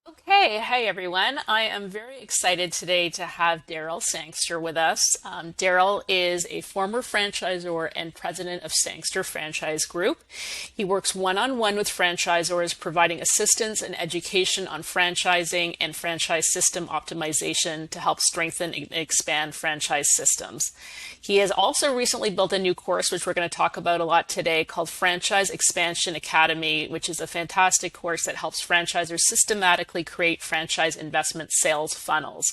Okay, hey everyone. I am very excited today to have Daryl Sangster with us. Daryl is a former franchisor and president of Sangster Franchise Group. He works one-on-one with franchisors, providing assistance and education on franchising and franchise system optimization to help strengthen and expand franchise systems. He has also recently built a new course, which we're going to talk about a lot today, called Franchise Expansion Academy, which is a fantastic course that helps franchisors systematically create franchise investment sales funnels.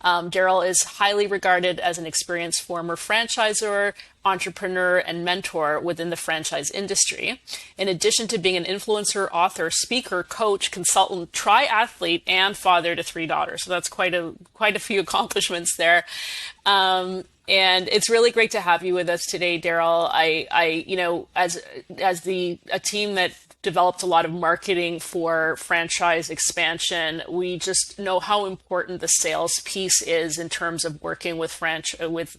Daryl is highly regarded as an experienced former franchisor, entrepreneur, and mentor within the franchise industry. In addition to being an influencer, author, speaker, coach, consultant, triathlete, and father to three daughters. So that's quite a few accomplishments there. And it's really great to have you with us today, Daryl. As a team that developed a lot of marketing for franchise expansion, we just know how important the sales piece is in terms of working with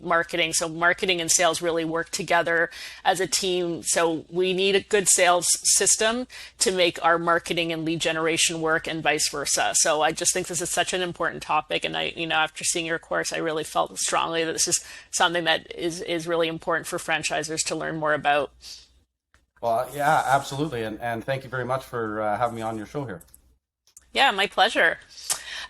marketing. So marketing and sales really work together as a team. So we need a good sales system to make our marketing and lead generation work, and vice versa. So I just think this is such an important topic. And after seeing your course, I really felt strongly that this is something that is really important for franchisors to learn more about. Well, yeah, absolutely. And thank you very much for having me on your show here. Yeah, my pleasure.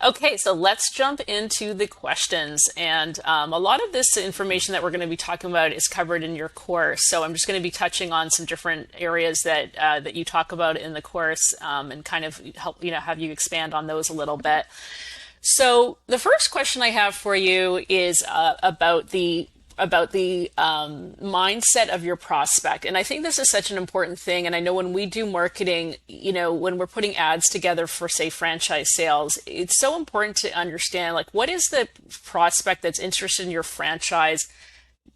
Okay, so let's jump into the questions. And a lot of this information that we're going to be talking about is covered in your course. So I'm just going to be touching on some different areas that you talk about in the course, and kind of help have you expand on those a little bit. So the first question I have for you is about the mindset of your prospect. And I think this is such an important thing. And I know when we do marketing, when we're putting ads together for, say, franchise sales, it's so important to understand, like, what is the prospect that's interested in your franchise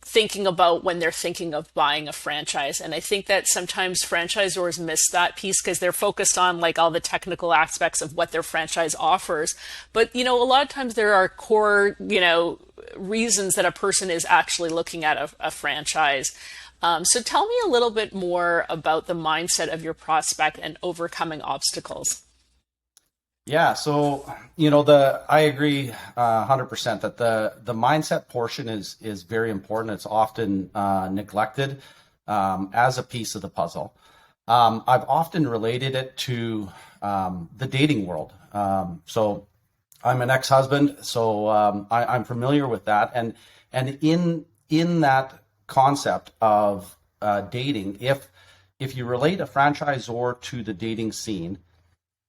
thinking about when they're thinking of buying a franchise. And I think that sometimes franchisors miss that piece because they're focused on like all the technical aspects of what their franchise offers. But, a lot of times there are core, reasons that a person is actually looking at a franchise. So tell me a little bit more about the mindset of your prospect and overcoming obstacles. Yeah, so I agree 100% that the mindset portion is very important. It's often neglected as a piece of the puzzle. I've often related it to the dating world. So I'm an ex-husband, so I'm familiar with that, and in that concept of dating, if you relate a franchisor to the dating scene,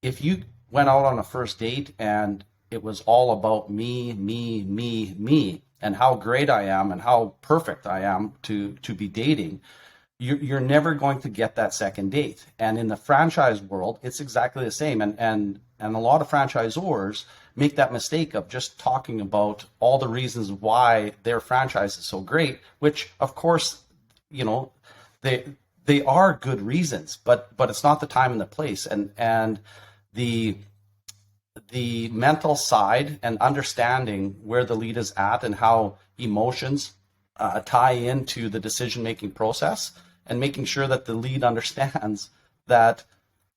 if you went out on a first date and it was all about me, me, me, me, and how great I am and how perfect I am to be dating, you're never going to get that second date. And in the franchise world, it's exactly the same. And a lot of franchisors make that mistake of just talking about all the reasons why their franchise is so great, which of course, they they are good reasons, but it's not the time and the place. And the mental side and understanding where the lead is at and how emotions tie into the decision making process, and making sure that the lead understands that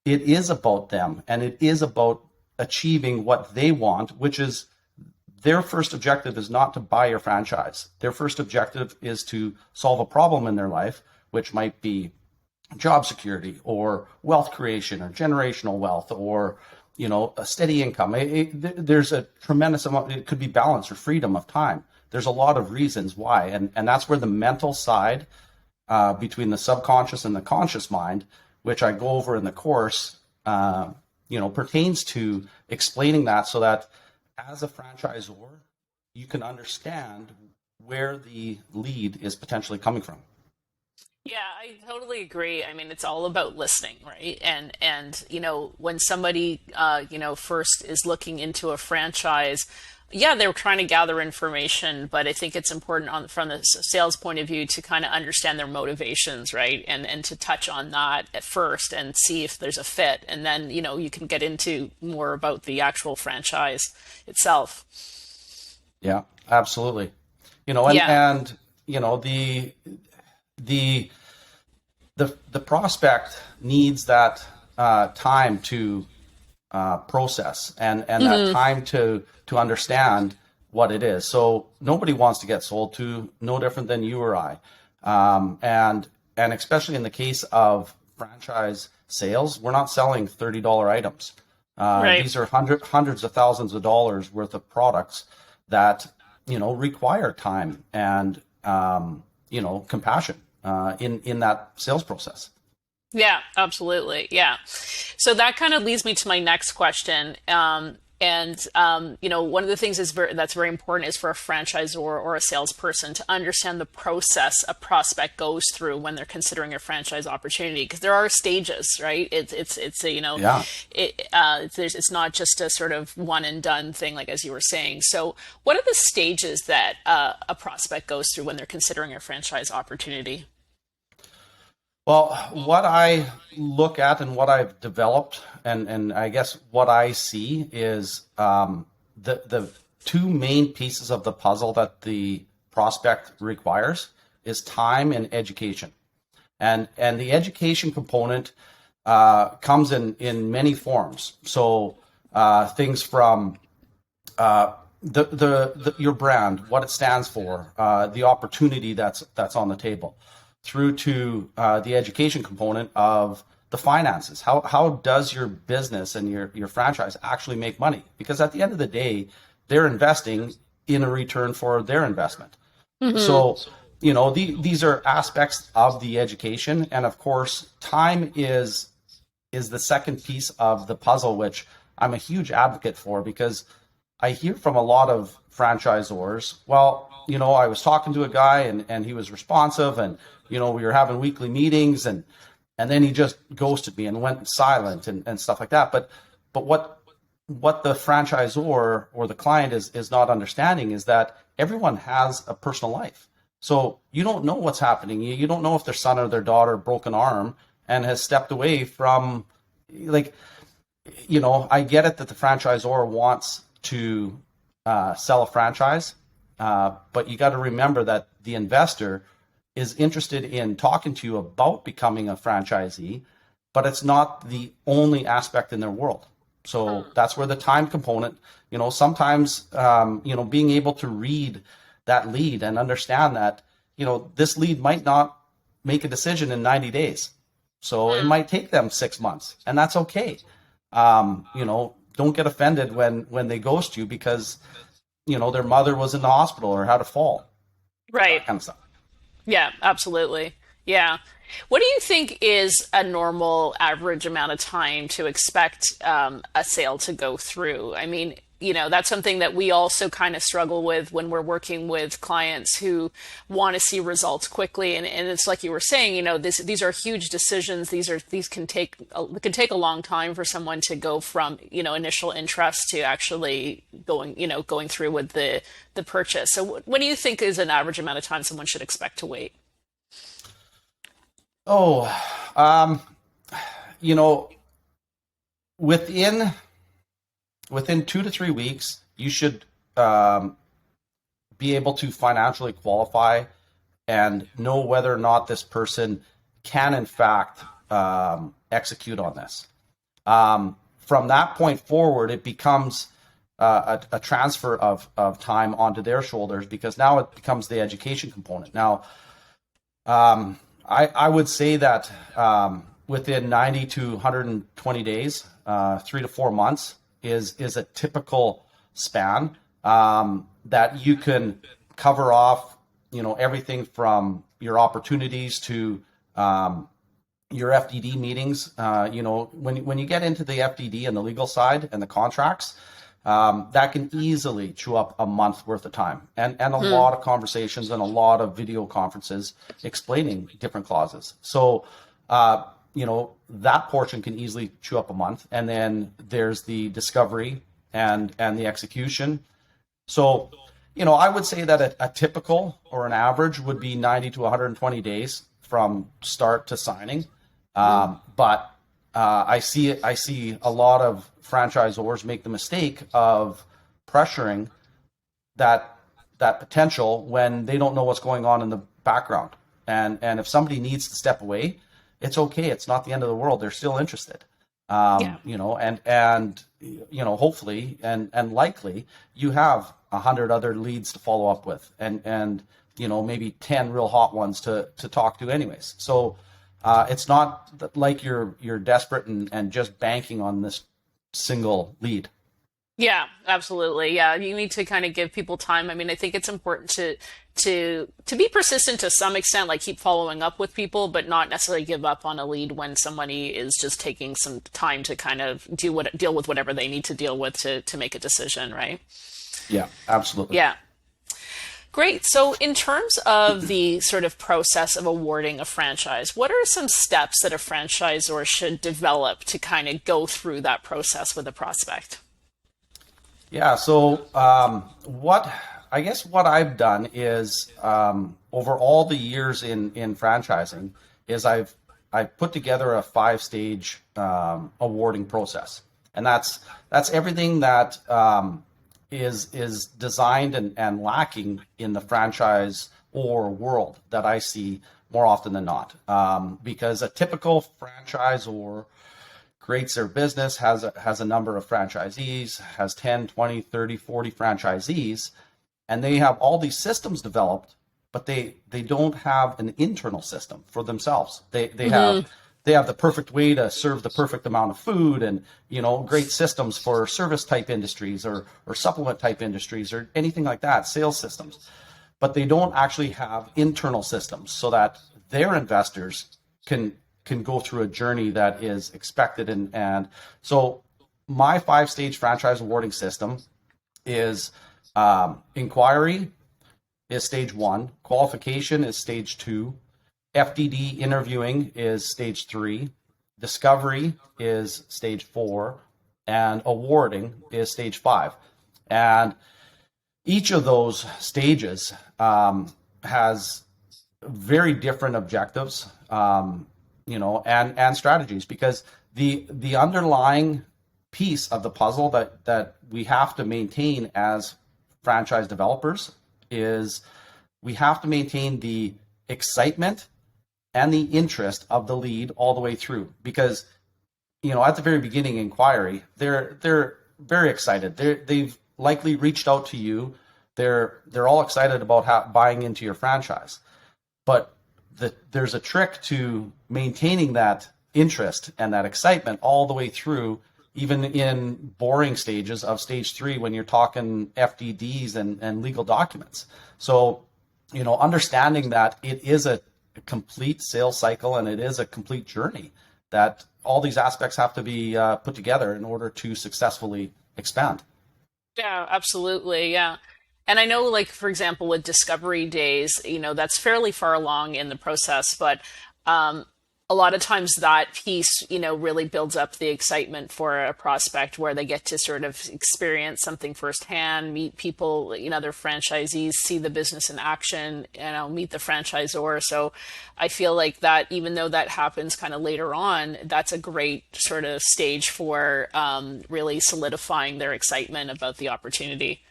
it is about them and it is about achieving what they want, which is their first objective is not to buy your franchise. Their first objective is to solve a problem in their life, which might be job security or wealth creation or generational wealth or a steady income. There's a tremendous amount. It could be balance or freedom of time. There's a lot of reasons why, and that's where the mental side between the subconscious and the conscious mind, which I go over in the course, pertains to explaining that, so that as a franchisor, you can understand where the lead is potentially coming from. Yeah, I totally agree. I mean, it's all about listening, right? And when somebody first is looking into a franchise, yeah, they're trying to gather information, but I think it's important from the sales point of view to kind of understand their motivations, right? And to touch on that at first and see if there's a fit, and then you can get into more about the actual franchise itself. Yeah, absolutely. You know, and Yeah. and you know the the prospect needs that time to process and that time to understand what it is. So nobody wants to get sold to, no different than you or I. And especially in the case of franchise sales, we're not selling $30 items. Right. These are hundreds of thousands of dollars worth of products that, require time and, compassion in that sales process. Yeah, absolutely. Yeah. So that kind of leads me to my next question. One of the things that's very important is for a franchisor or a salesperson to understand the process a prospect goes through when they're considering a franchise opportunity, because there are stages, right? Yeah. It's not just a sort of one and done thing, like as you were saying. So, what are the stages that a prospect goes through when they're considering a franchise opportunity? Well, what I look at and what I've developed, and I guess what I see is the two main pieces of the puzzle that the prospect requires is time and education, and the education component comes in many forms. So things from your brand, what it stands for, the opportunity that's on the table, through to the education component of the finances. How does your business and your franchise actually make money? Because at the end of the day, they're investing in a return for their investment. So, these are aspects of the education, and of course, time is the second piece of the puzzle, which I'm a huge advocate for, because I hear from a lot of franchisors, well, I was talking to a guy and he was responsive, and, we were having weekly meetings, and then he just ghosted me and went silent and stuff like that. But what the franchisor or the client is not understanding is that everyone has a personal life. So you don't know what's happening. You don't know if their son or their daughter broke an arm and has stepped away from, I get it that the franchisor wants to sell a franchise, but you got to remember that the investor is interested in talking to you about becoming a franchisee, but it's not the only aspect in their world. So that's where the time component, sometimes, being able to read that lead and understand that, this lead might not make a decision in 90 days. So it might take them 6 months, and that's okay. Don't get offended when they ghost you because, their mother was in the hospital or had a fall, Right. that kind of stuff. Yeah, absolutely. Yeah. What do you think is a normal average amount of time to expect a sale to go through? I mean, that's something that we also kind of struggle with when we're working with clients who want to see results quickly. And it's like you were saying, these are huge decisions. These can take a long time for someone to go from, initial interest to actually going through with the purchase. So what do you think is an average amount of time someone should expect to wait? Oh, um, you know, within 2 to 3 weeks, you should be able to financially qualify and know whether or not this person can, in fact, execute on this. From that point forward, it becomes a transfer of time onto their shoulders, because now it becomes the education component. Now, I would say that within 90 to 120 days, 3 to 4 months is a typical span that you can cover off, everything from your opportunities to your FDD meetings. When you get into the FDD and the legal side and the contracts, that can easily chew up a month worth of time and a lot of conversations and a lot of video conferences explaining different clauses. So, that portion can easily chew up a month. And then there's the discovery and the execution. So, I would say that a typical or an average would be 90 to 120 days from start to signing. But I see a lot of franchisors make the mistake of pressuring that potential when they don't know what's going on in the background. And if somebody needs to step away, it's okay. It's not the end of the world. They're still interested. Yeah. Hopefully and likely you have 100 other leads to follow up with, and maybe 10 real hot ones to talk to anyways. So it's not like you're desperate and just banking on this single lead. Yeah, absolutely. Yeah, you need to kind of give people time. I mean, I think it's important to be persistent to some extent, like keep following up with people, but not necessarily give up on a lead when somebody is just taking some time to kind of deal with whatever they need to deal with to make a decision, right? Yeah, absolutely. Yeah. Great. So, in terms of the sort of process of awarding a franchise, what are some steps that a franchisor should develop to kind of go through that process with a prospect? Yeah. So, what I've done is, over all the years in franchising, is I've put together a 5 stage awarding process, and that's everything that is designed and lacking in the franchise or world that I see more often than not. Because a typical franchisor creates their business, has a number of franchisees, has 10, 20, 30, 40 franchisees, and they have all these systems developed, but they don't have an internal system for themselves. They have the perfect way to serve the perfect amount of food, and great systems for service type industries or supplement type industries or anything like that, sales systems, but they don't actually have internal systems so that their investors can go through a journey that is expected. And so my 5 stage franchise awarding system is, inquiry is stage 1, qualification is stage 2, FDD interviewing is stage 3, discovery is stage 4, and awarding is stage 5. And each of those stages has very different objectives, and strategies, because the underlying piece of the puzzle that we have to maintain as franchise developers is we have to maintain the excitement and the interest of the lead all the way through. Because at the very beginning inquiry, they're very excited. They've likely reached out to you. They're all excited about buying into your franchise, but there's a trick to maintaining that interest and that excitement all the way through, even in boring stages of stage 3 when you're talking FDDs and legal documents. So, understanding that it is a complete sales cycle and it is a complete journey, that all these aspects have to be put together in order to successfully expand. Yeah, absolutely. Yeah. And I know, like, for example, with discovery days, that's fairly far along in the process, but um, a lot of times that piece, really builds up the excitement for a prospect where they get to sort of experience something firsthand, meet people, their franchisees, see the business in action, meet the franchisor. So I feel like that, even though that happens kind of later on, that's a great sort of stage for really solidifying their excitement about the opportunity.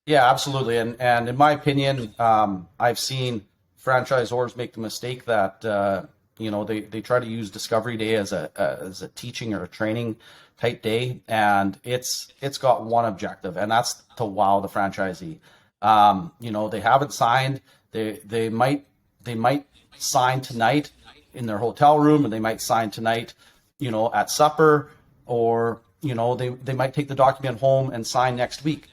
Yeah, absolutely. And in my opinion, I've seen franchisors make the mistake that they try to use Discovery Day as a teaching or a training type day, and it's got one objective, and that's to wow the franchisee. They haven't signed. They might sign tonight in their hotel room, and they might sign tonight, at supper, or they might take the document home and sign next week.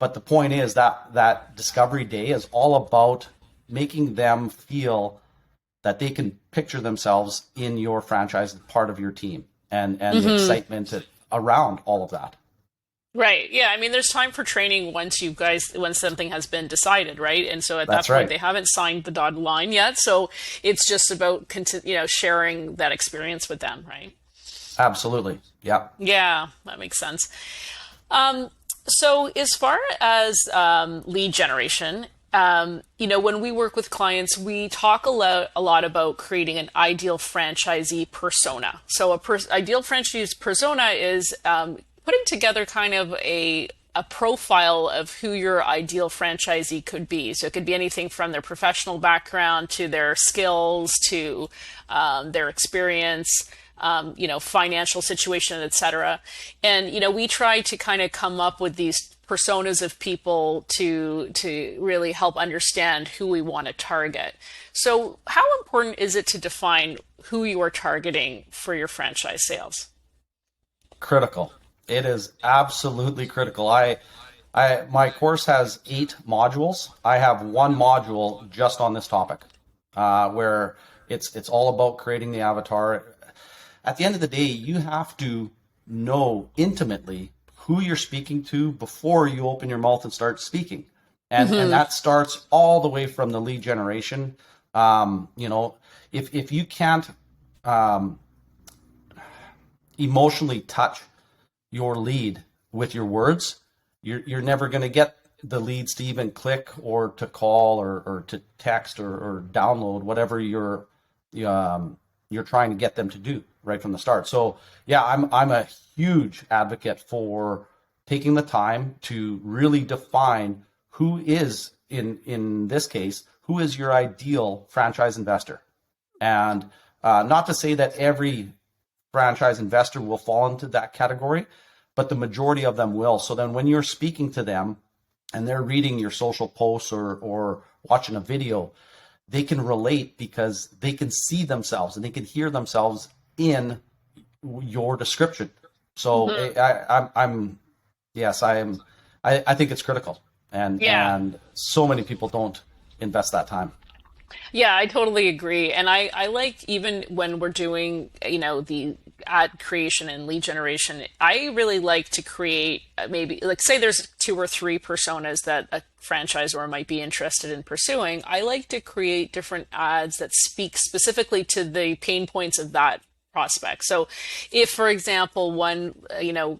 But the point is that Discovery Day is all about making them feel that they can picture themselves in your franchise as part of your team, and the excitement around all of that. Right. Yeah. I mean, there's time for training once something has been decided, right? And so at that That's point, right. they haven't signed the dotted line yet. So it's just about, sharing that experience with them, right? Absolutely. Yeah. Yeah, that makes sense. Um, so as far as lead generation, when we work with clients, we talk a lot about creating an ideal franchisee persona. So ideal franchisee persona is putting together kind of a profile of who your ideal franchisee could be. So it could be anything from their professional background to their skills to their experience. financial situation, et cetera. And, we try to kind of come up with these personas of people to really help understand who we want to target. So how important is it to define who you are targeting for your franchise sales? Critical. It is absolutely critical. My course has 8 modules. I have one module just on this topic, where it's all about creating the avatar. At the end of the day, you have to know intimately who you're speaking to before you open your mouth and start speaking. And that starts all the way from the lead generation. If you can't emotionally touch your lead with your words, you're never going to get the leads to even click or to call or to text or download whatever you're trying to get them to do right from the start. So yeah, I'm a huge advocate for taking the time to really define who is in this case, who is your ideal franchise investor. And not to say that every franchise investor will fall into that category, but the majority of them will. So then when you're speaking to them and they're reading your social posts or watching a video, they can relate because they can see themselves and they can hear themselves in your description. So I think it's critical. And so many people don't invest that time. Yeah, I totally agree. And I like, even when we're doing, the ad creation and lead generation, I really like to create maybe, like, say there's 2 or 3 personas that a franchisor might be interested in pursuing. I like to create different ads that speak specifically to the pain points of that prospect. So if, for example,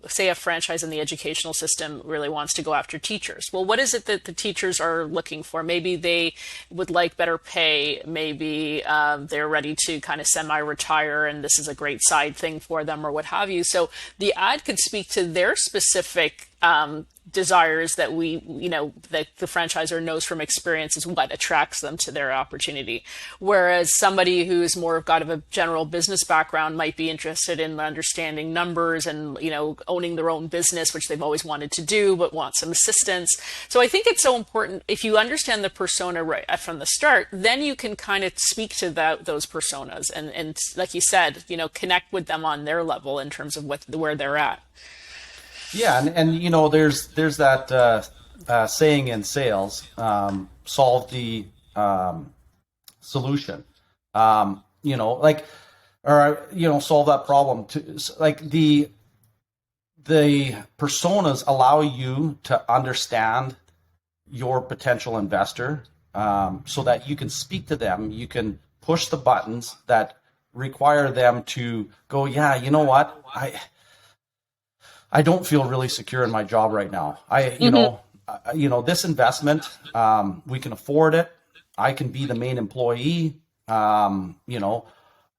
say a franchise in the educational system really wants to go after teachers, well, what is it that the teachers are looking for? Maybe they would like better pay. Maybe they're ready to kind of semi-retire and this is a great side thing for them, or what have you. So the ad could speak to their specific desires that that the franchisor knows from experience is what attracts them to their opportunity. Whereas somebody who's more got of a general business background might be interested in understanding numbers and, owning their own business, which they've always wanted to do, but want some assistance. So I think it's so important, if you understand the persona right from the start, then you can kind of speak to those personas and like you said, connect with them on their level in terms of where they're at. Yeah, and there's that saying in sales, solve the solution. Solve that problem. The personas allow you to understand your potential investor, so that you can speak to them. You can push the buttons that require them to go, yeah, you know what, I don't feel really secure in my job right now. This investment, we can afford it. I can be the main employee.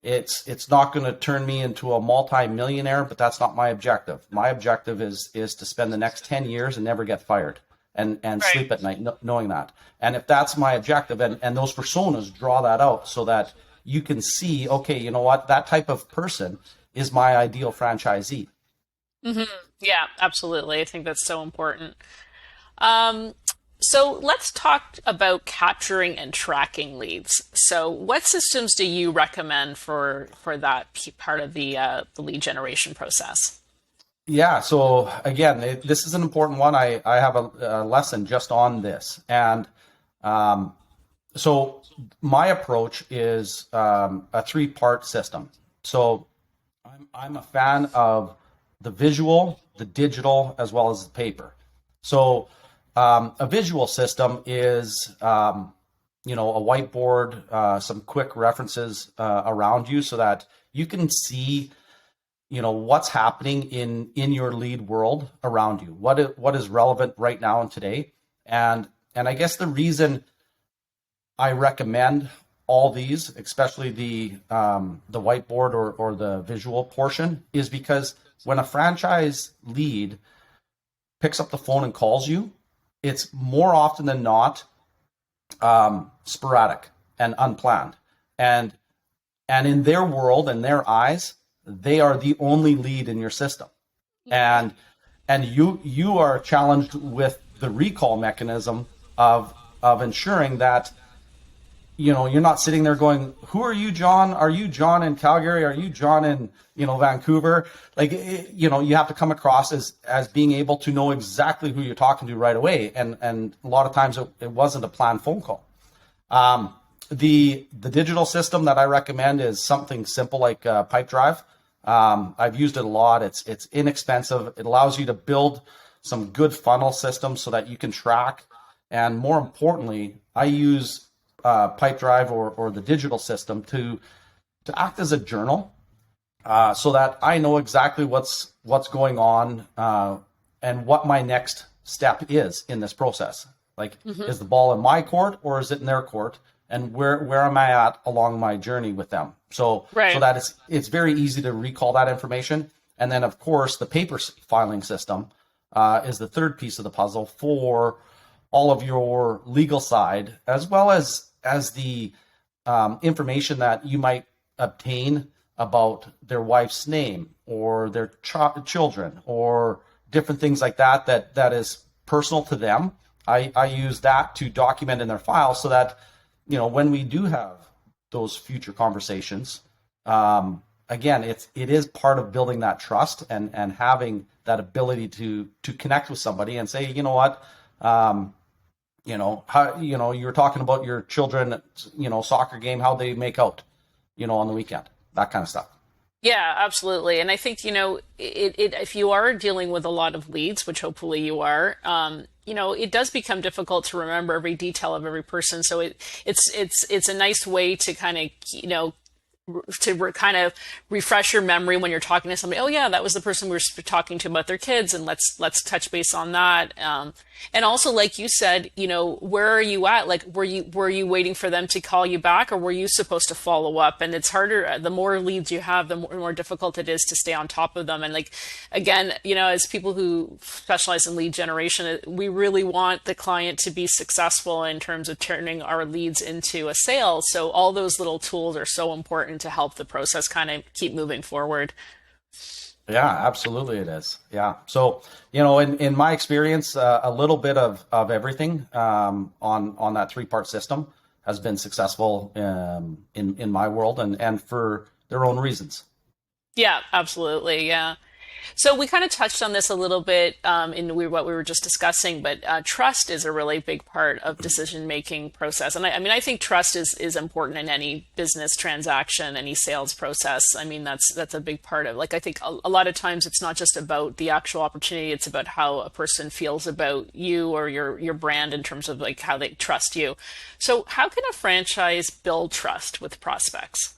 It's not going to turn me into a multi-millionaire, but that's not my objective. My objective is to spend the next 10 years and never get fired and right. Sleep at night knowing that. And if that's my objective, and those personas draw that out so that you can see, okay, you know what, that type of person is my ideal franchisee. Mm-hmm. Yeah, absolutely. I think that's so important. So let's talk about capturing and tracking leads. So what systems do you recommend for that part of the lead generation process? Yeah. So again, this is an important one. I have a lesson just on this. And so my approach is a 3-part system. So I'm a fan of the visual, the digital, as well as the paper. So a visual system is, a whiteboard, some quick references around you so that you can see, what's happening in your lead world around you, what is relevant right now and today. And I guess the reason I recommend all these, especially the whiteboard or the visual portion, is because when a franchise lead picks up the phone and calls you, it's more often than not sporadic and unplanned. And in their world and their eyes, they are the only lead in your system. And you are challenged with the recall mechanism of ensuring that you're not sitting there going, who are you, John? Are you John in Calgary? Are you John in Vancouver? Like, you have to come across as being able to know exactly who you're talking to right away. And a lot of times it wasn't a planned phone call. The digital system that I recommend is something simple like Pipedrive. I've used it a lot. It's inexpensive. It allows you to build some good funnel systems so that you can track. And more importantly, I use Pipedrive or the digital system to act as a journal, so that I know exactly what's going on and what my next step is in this process. Like, is the ball in my court or is it in their court? And where am I at along my journey with them? So that it's very easy to recall that information. And then, of course, the paper filing system is the third piece of the puzzle for all of your legal side, as well as the information that you might obtain about their wife's name or their children or different things like that is personal to them. I use that to document in their file so that, when we do have those future conversations, again, it is part of building that trust and having that ability to connect with somebody and say, you know what, how, you were talking about your children, soccer game, how they make out, on the weekend, that kind of stuff. Yeah, absolutely. And I think, if you are dealing with a lot of leads, which hopefully you are, it does become difficult to remember every detail of every person. So it's a nice way to kind of, kind of refresh your memory when you're talking to somebody. Oh yeah, that was the person we were talking to about their kids, and let's touch base on that. And also, like you said, where are you at? Like, were you waiting for them to call you back, or were you supposed to follow up? And it's harder. The more leads you have, the more difficult it is to stay on top of them. And like, again, as people who specialize in lead generation, we really want the client to be successful in terms of turning our leads into a sale. So all those little tools are so important to help the process kind of keep moving forward. Yeah, absolutely it is. Yeah. So, in my experience, a little bit of everything on that three-part system has been successful in my world and for their own reasons. Yeah, absolutely. Yeah. So we kind of touched on this a little bit in what we were just discussing, but trust is a really big part of decision-making process. And I think trust is important in any business transaction, any sales process. I mean, that's a big part of, like, I think a lot of times it's not just about the actual opportunity, it's about how a person feels about you or your brand in terms of like how they trust you. So how can a franchise build trust with prospects?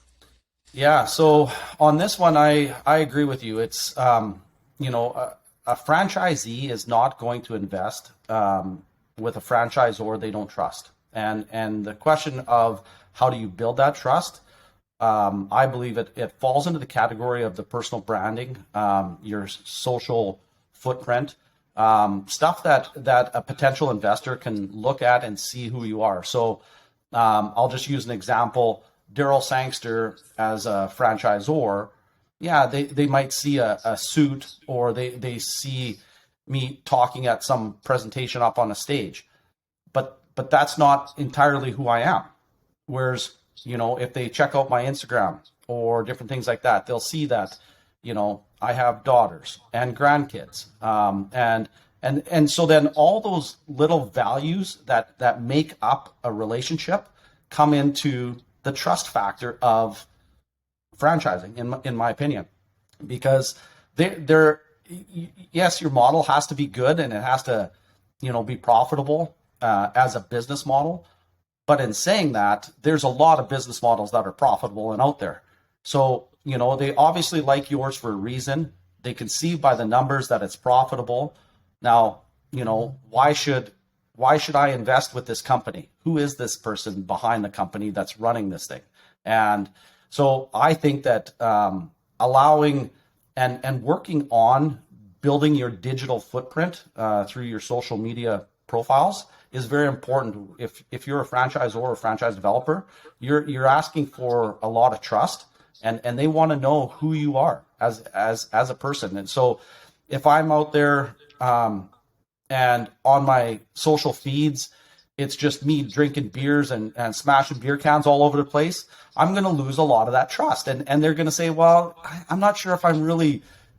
Yeah, so on this one, I agree with you. It's, a franchisee is not going to invest with a franchisor they don't trust. And the question of how do you build that trust, I believe it falls into the category of the personal branding, your social footprint, stuff that a potential investor can look at and see who you are. So I'll just use an example. Daryl Sangster as a franchisor, yeah, they might see a suit or they see me talking at some presentation up on a stage, but that's not entirely who I am. Whereas, if they check out my Instagram or different things like that, they'll see that, I have daughters and grandkids, and so then all those little values that make up a relationship come into the trust factor of franchising, in my opinion, because yes, your model has to be good and it has to, be profitable as a business model. But in saying that, there's a lot of business models that are profitable and out there. So, they obviously like yours for a reason. They can see by the numbers that it's profitable. Now, why should I invest with this company? Who is this person behind the company that's running this thing? And so I think that allowing and working on building your digital footprint through your social media profiles is very important. If you're a franchisor or a franchise developer, you're asking for a lot of trust, and they want to know who you are as a person. And so if I'm out there and on my social feeds, it's just me drinking beers and smashing beer cans all over the place, I'm going to lose a lot of that trust. And they're going to say, well, I'm not sure if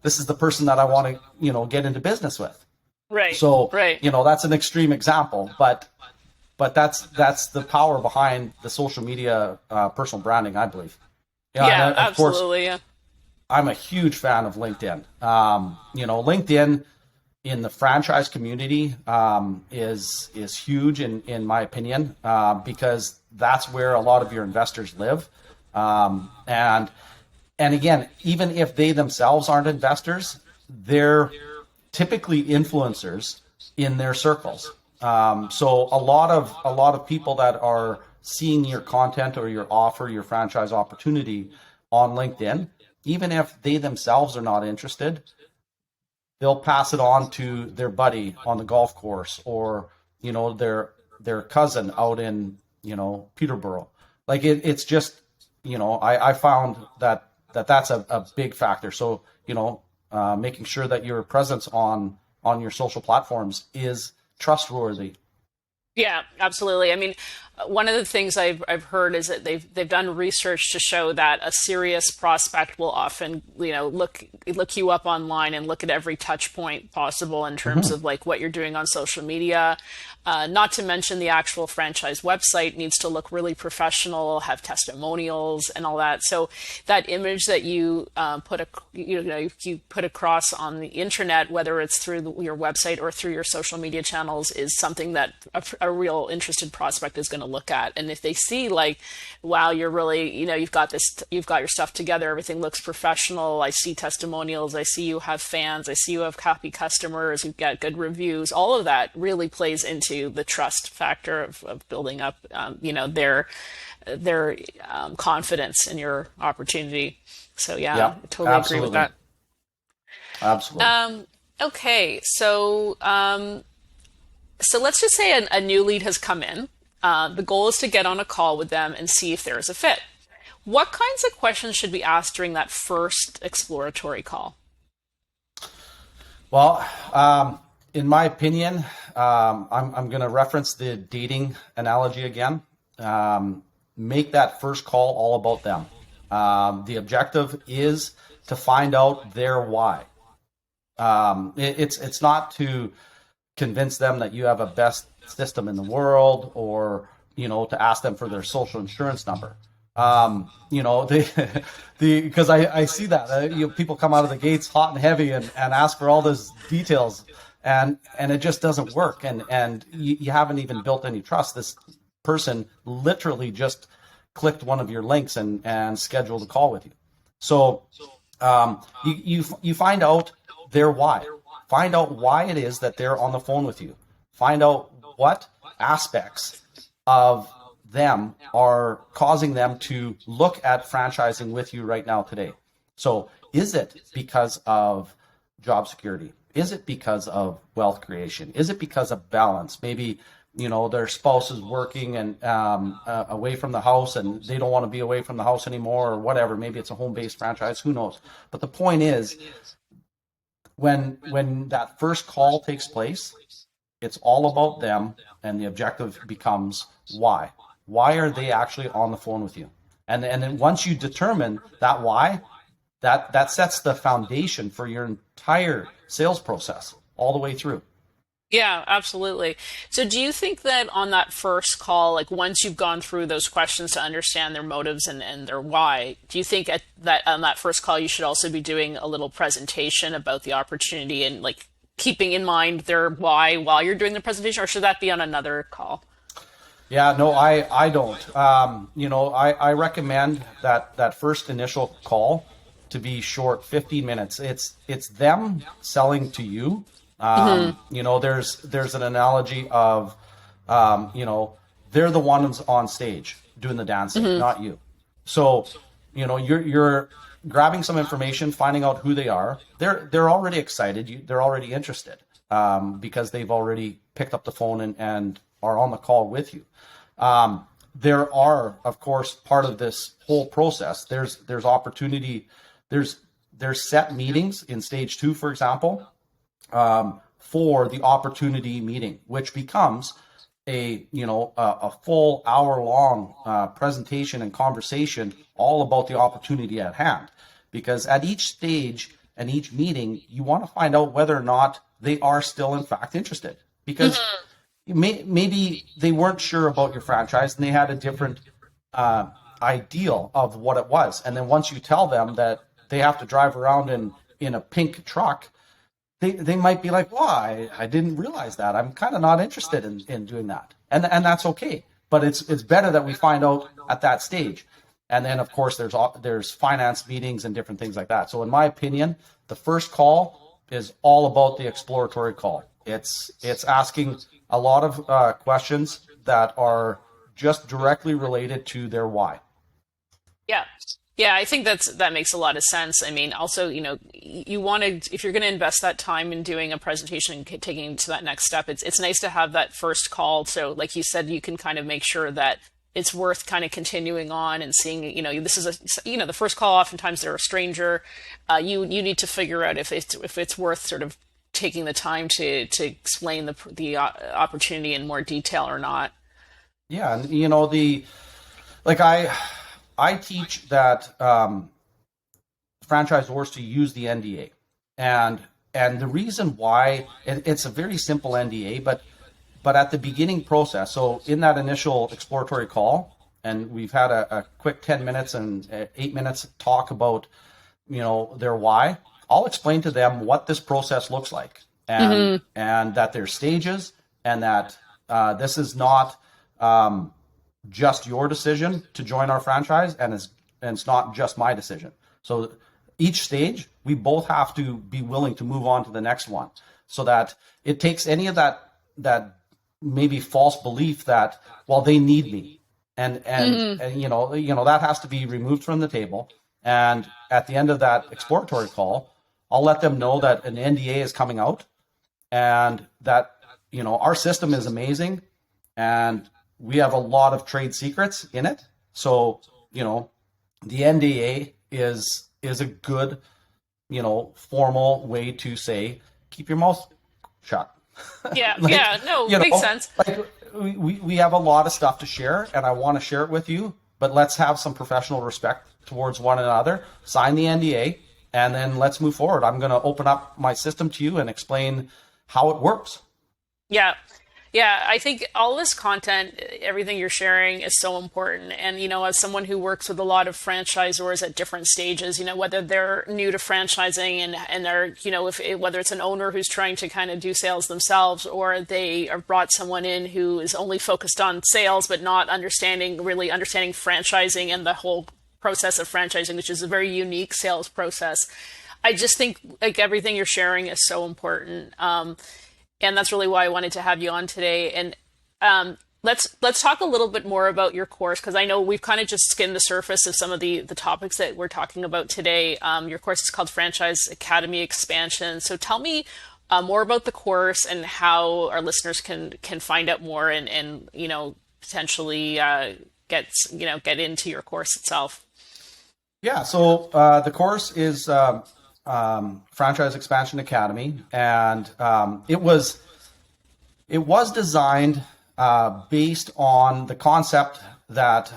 this is the person that I want to, get into business with. Right. So, right. That's an extreme example, but that's the power behind the social media personal branding, I believe. Yeah, and absolutely. Course, I'm a huge fan of LinkedIn. LinkedIn in the franchise community is huge in my opinion, because that's where a lot of your investors live. And again, even if they themselves aren't investors, they're typically influencers in their circles. So a lot of people that are seeing your content or your offer, your franchise opportunity on LinkedIn, even if they themselves are not interested, they'll pass it on to their buddy on the golf course, or their cousin out in Peterborough. Like it's just I found that's a big factor. So making sure that your presence on your social platforms is trustworthy. Yeah, absolutely. I mean, one of the things I've heard is that they've done research to show that a serious prospect will often look you up online and look at every touch point possible in terms of like what you're doing on social media. Not to mention the actual franchise website needs to look really professional, have testimonials and all that. So that image that you you put across on the internet, whether it's through your website or through your social media channels, is something that a real interested prospect is going to look at. And if they see like, wow, you're really you've got your stuff together, everything looks professional, I see testimonials, I see you have fans, I see you have happy customers, you've got good reviews, all of that really plays into the trust factor of building up their confidence in your opportunity. So yeah, I totally agree with that. Absolutely. Okay, so let's just say a new lead has come in. The goal is to get on a call with them and see if there is a fit. What kinds of questions should be asked during that first exploratory call? Well, in my opinion, I'm going to reference the dating analogy again. Make that first call all about them. The objective is to find out their why. It's not to convince them that you have a best system in the world, or to ask them for their social insurance number. Because I see that people come out of the gates hot and heavy and ask for all those details, and it just doesn't work, and you haven't even built any trust. This person literally just clicked one of your links and scheduled a call with you. So you find out their why. Find out why it is that they're on the phone with you. Find out what aspects of them are causing them to look at franchising with you right now today. So is it because of job security? Is it because of wealth creation? Is it because of balance? Maybe their spouse is working and away from the house, and they don't want to be away from the house anymore, or whatever. Maybe it's a home-based franchise. Who knows? But the point is, when that first call takes place, it's all about them, and the objective becomes why. Why are they actually on the phone with you? And then once you determine that why, that sets the foundation for your entire sales process all the way through. Yeah, absolutely. So do you think that on that first call, like once you've gone through those questions to understand their motives and their why, do you think that on that first call you should also be doing a little presentation about the opportunity and like keeping in mind their why while you're doing the presentation, or should that be on another call? Yeah, no, I don't. I recommend that first initial call to be short, 15 minutes. It's them selling to you. There's an analogy of, they're the ones on stage doing the dancing, not you. So, you're grabbing some information, finding out who they are. They're already excited. They're already interested, because they've already picked up the phone and are on the call with you. there are, of course, part of this whole process. There's opportunity. There's set meetings in stage 2, for example, for the opportunity meeting, which becomes a full hour long presentation and conversation all about the opportunity at hand. Because at each stage and each meeting, you want to find out whether or not they are still in fact interested. Because maybe they weren't sure about your franchise and they had a different ideal of what it was. And then once you tell them that they have to drive around in a pink truck, they might be like, well, I didn't realize that. I'm kind of not interested in doing that. And that's okay. But it's better that we find out at that stage. And then, of course, there's finance meetings and different things like that. So in my opinion, the first call is all about the exploratory call. It's asking a lot of questions that are just directly related to their why. Yeah. Yeah, I think that makes a lot of sense. I mean, also, you want to, if you're going to invest that time in doing a presentation and taking it to that next step, it's nice to have that first call. So like you said, you can kind of make sure that it's worth kind of continuing on and seeing, this is the first call, oftentimes they're a stranger. You need to figure out if it's worth sort of taking the time to explain the opportunity in more detail or not. Yeah. And, I teach that franchisors to use the NDA, and the reason why it's a very simple NDA, but at the beginning process, so in that initial exploratory call, and we've had a quick 10 minutes and 8 minutes talk about their why. I'll explain to them what this process looks like, and that there's stages, and that this is not just your decision to join our franchise, and it's not just my decision. So each stage, we both have to be willing to move on to the next one, so that it takes any of that maybe false belief that, well, they need me, and that has to be removed from the table. And at the end of that exploratory call, I'll let them know that an NDA is coming out, and that our system is amazing, and we have a lot of trade secrets in it. So, the NDA is a good, formal way to say, keep your mouth shut. Yeah. Makes sense. Like we have a lot of stuff to share, and I want to share it with you, but let's have some professional respect towards one another. Sign the NDA, and then let's move forward. I'm going to open up my system to you and explain how it works. Yeah. Yeah, I think all this content, everything you're sharing is so important. And, as someone who works with a lot of franchisors at different stages, whether they're new to franchising and they're, whether it's an owner who's trying to kind of do sales themselves, or they are brought someone in who is only focused on sales, but not really understanding franchising and the whole process of franchising, which is a very unique sales process. I just think like everything you're sharing is so important. And that's really why I wanted to have you on today. And let's talk a little bit more about your course, because I know we've kind of just skimmed the surface of some of the topics that we're talking about today. Your course is called Franchise Academy Expansion. So tell me more about the course and how our listeners can find out more and potentially get into your course itself. Yeah. So the course is Franchise Expansion Academy, and it was designed based on the concept that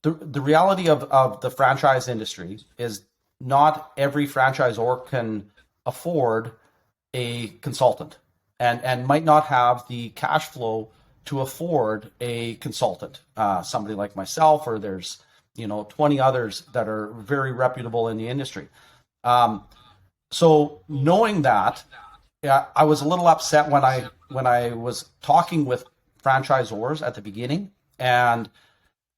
the reality of the franchise industry is not every franchisor can afford a consultant, and might not have the cash flow to afford a consultant. Somebody like myself, or there's 20 others that are very reputable in the industry. So knowing that, I was a little upset when I was talking with franchisors at the beginning, and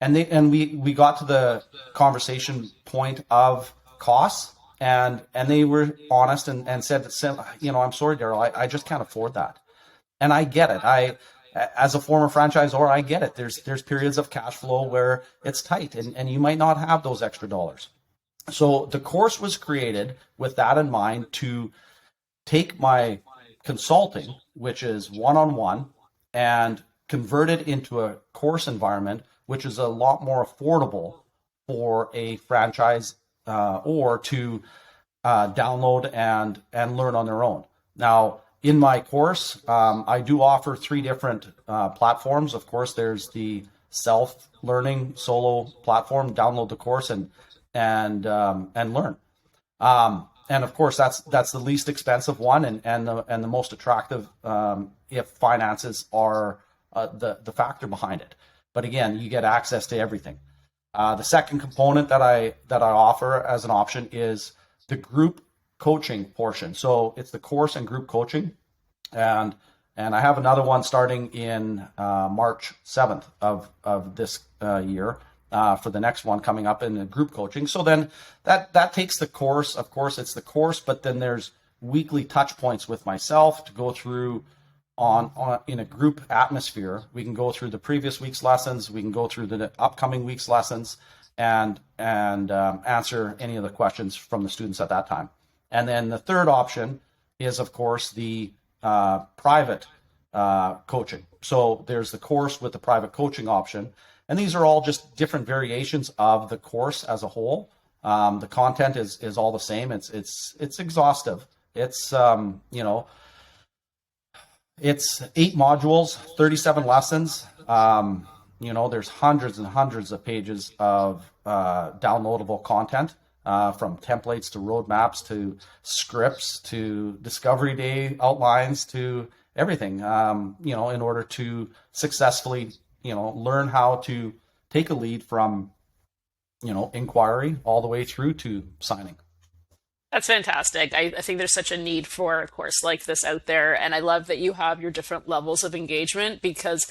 we got to the conversation point of costs, and they were honest and said, I'm sorry, Daryl, I just can't afford that. And I get it. As a former franchisor, I get it. There's periods of cash flow where it's tight, and you might not have those extra dollars. So the course was created with that in mind, to take my consulting, which is one-on-one, and convert it into a course environment, which is a lot more affordable for a franchise or to download and learn on their own. Now, in my course, I do offer 3 different platforms. Of course, there's the self-learning solo platform. Download the course and learn. And of course, that's the least expensive one and the most attractive if finances are the factor behind it. But again, you get access to everything. The second component that I offer as an option is the group coaching portion. So it's the course and group coaching, and I have another one starting in March 7th of this year for the next one coming up in the group coaching. So then that takes the course. Of course, it's the course, but then there's weekly touch points with myself to go through on in a group atmosphere. We can go through the previous week's lessons. We can go through the upcoming week's lessons and answer any of the questions from the students at that time. And then the third option is, of course, the private coaching. So there's the course with the private coaching option. And these are all just different variations of the course as a whole. The content is all the same. It's exhaustive. It's it's 8 modules, 37 lessons. There's hundreds and hundreds of pages of downloadable content, from templates to roadmaps to scripts to discovery day outlines to everything, in order to successfully, learn how to take a lead from, inquiry all the way through to signing. That's fantastic. I think there's such a need for a course like this out there. And I love that you have your different levels of engagement because,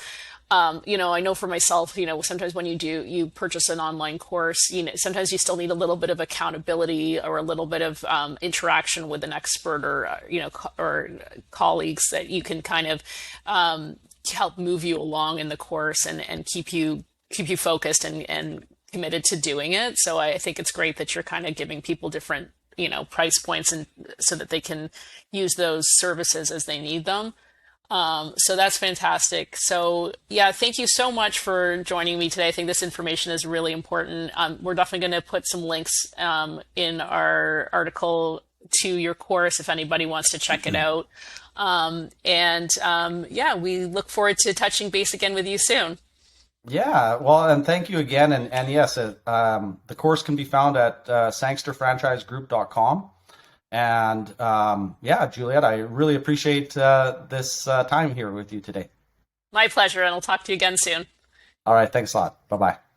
I know for myself, sometimes when you purchase an online course, sometimes you still need a little bit of accountability or a little bit of interaction with an expert or colleagues that you can kind of help move you along in the course and keep you focused and committed to doing it. So I think it's great that you're kind of giving people different price points and so that they can use those services as they need them. So that's fantastic. So yeah, thank you so much for joining me today. I think this information is really important. We're definitely going to put some links in our article to your course if anybody wants to check it out. We look forward to touching base again with you soon. Yeah, well, and thank you again. And yes, the course can be found at sangsterfranchisegroup.com. And Juliet, I really appreciate this time here with you today. My pleasure, and I'll talk to you again soon. All right, thanks a lot. Bye-bye.